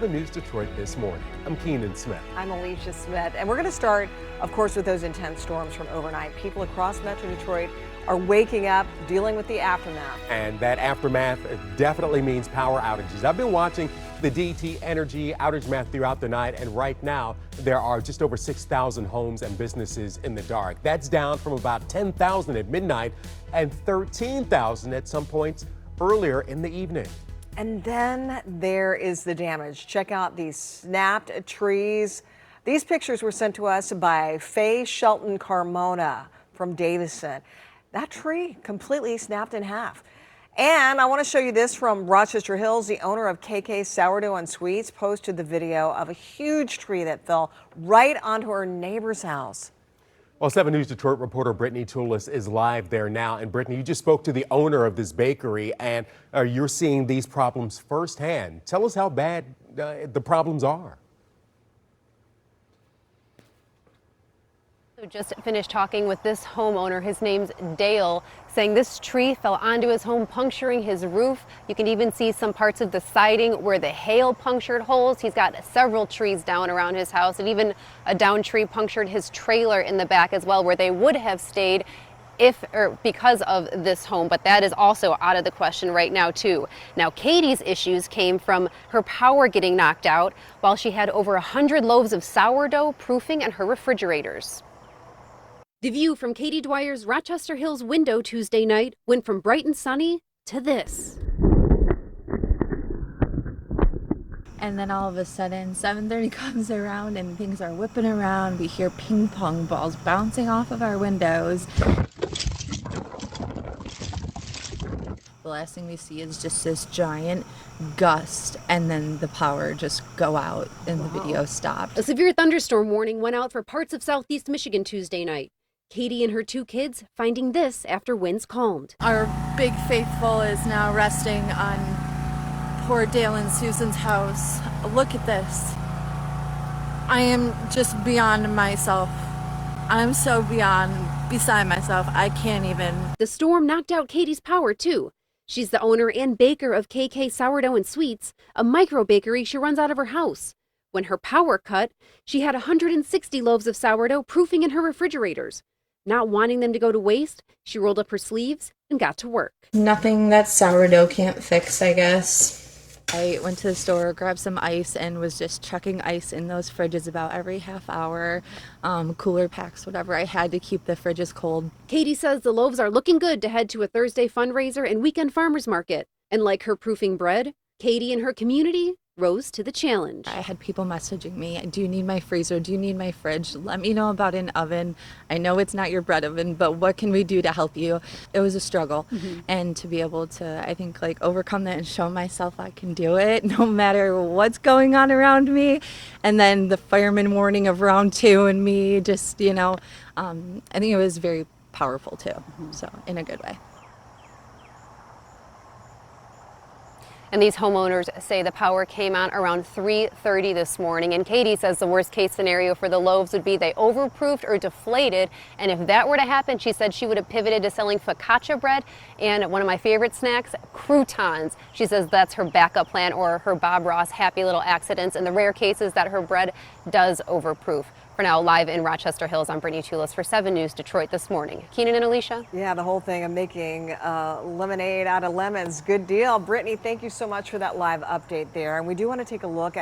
News Detroit this morning. I'm Keenan Smith. I'm Alicia Smith, and we're going to start, of course, with those intense storms from overnight. People across Metro Detroit are waking up, dealing with the aftermath. And that aftermath definitely means power outages. I've been watching the DT Energy outage map throughout the night, and right now there are just over 6,000 homes and businesses in the dark. That's down from about 10,000 at midnight and 13,000 at some points earlier in the evening. And then there is the damage. Check out these snapped trees. These pictures were sent to us by Faye Shelton Carmona from Davison. That tree completely snapped in half. And I want to show you this from Rochester Hills. The owner of Kaytee Sourdough and Sweets posted the video of a huge tree that fell right onto her neighbor's house. Well, 7 News Detroit reporter Brittany Toulis is live there now. And Brittany, you just spoke to the owner of this bakery, and you're seeing these problems firsthand. Tell us how bad the problems are. Just finished talking with this homeowner. His name's Dale, saying this tree fell onto his home, puncturing his roof. You can even see some parts of the siding where the hail punctured holes. He's got several trees down around his house, and even a downed tree punctured his trailer in the back as well, where they would have stayed because of this home, but that is also out of the question right now too. Now, Kaytee's issues came from her power getting knocked out while she had over 100 loaves of sourdough proofing in her refrigerators. The view from Kaytee Dwyer's Rochester Hills window Tuesday night went from bright and sunny to this. And then all of a sudden, 7:30 comes around and things are whipping around. We hear ping pong balls bouncing off of our windows. The last thing we see is just this giant gust, and then the power just go out and the video stopped. A severe thunderstorm warning went out for parts of southeast Michigan Tuesday night. Kaytee and her 2 kids finding this after winds calmed. Our big faithful is now resting on poor Dale and Susan's house. Look at this. I am just beyond myself. I'm so beside myself. I can't even. The storm knocked out Kaytee's power too. She's the owner and baker of Kaytee Sourdough and Sweets, a micro bakery she runs out of her house. When her power cut, she had 160 loaves of sourdough proofing in her refrigerators. Not wanting them to go to waste, she rolled up her sleeves and got to work. Nothing that sourdough can't fix, I guess. I went to the store, grabbed some ice, and was just chucking ice in those fridges about every half hour, cooler packs, whatever I had to keep the fridges cold. Kaytee says the loaves are looking good to head to a Thursday fundraiser and weekend farmers market. And like her proofing bread, Kaytee and her community rose to the challenge. I had people messaging me, do you need my freezer? Do you need my fridge? Let me know about an oven. I know it's not your bread oven, but what can we do to help you? It was a struggle. And to be able to, I think, overcome that and show myself I can do it no matter what's going on around me. And then the fireman warning of round 2 and me just, I think it was very powerful too. So in a good way. And these homeowners say the power came on around 3:30 this morning. And Kaytee says the worst case scenario for the loaves would be they overproofed or deflated. And if that were to happen, she said she would have pivoted to selling focaccia bread and one of my favorite snacks, croutons. She says that's her backup plan, or her Bob Ross happy little accidents in the rare cases that her bread does overproof. For now, live in Rochester Hills, I'm Brittany Toulis for 7 News Detroit this morning. Keenan and Alicia? Yeah, the whole thing of making lemonade out of lemons. Good deal. Brittany, thank you so much for that live update there. And we do want to take a look at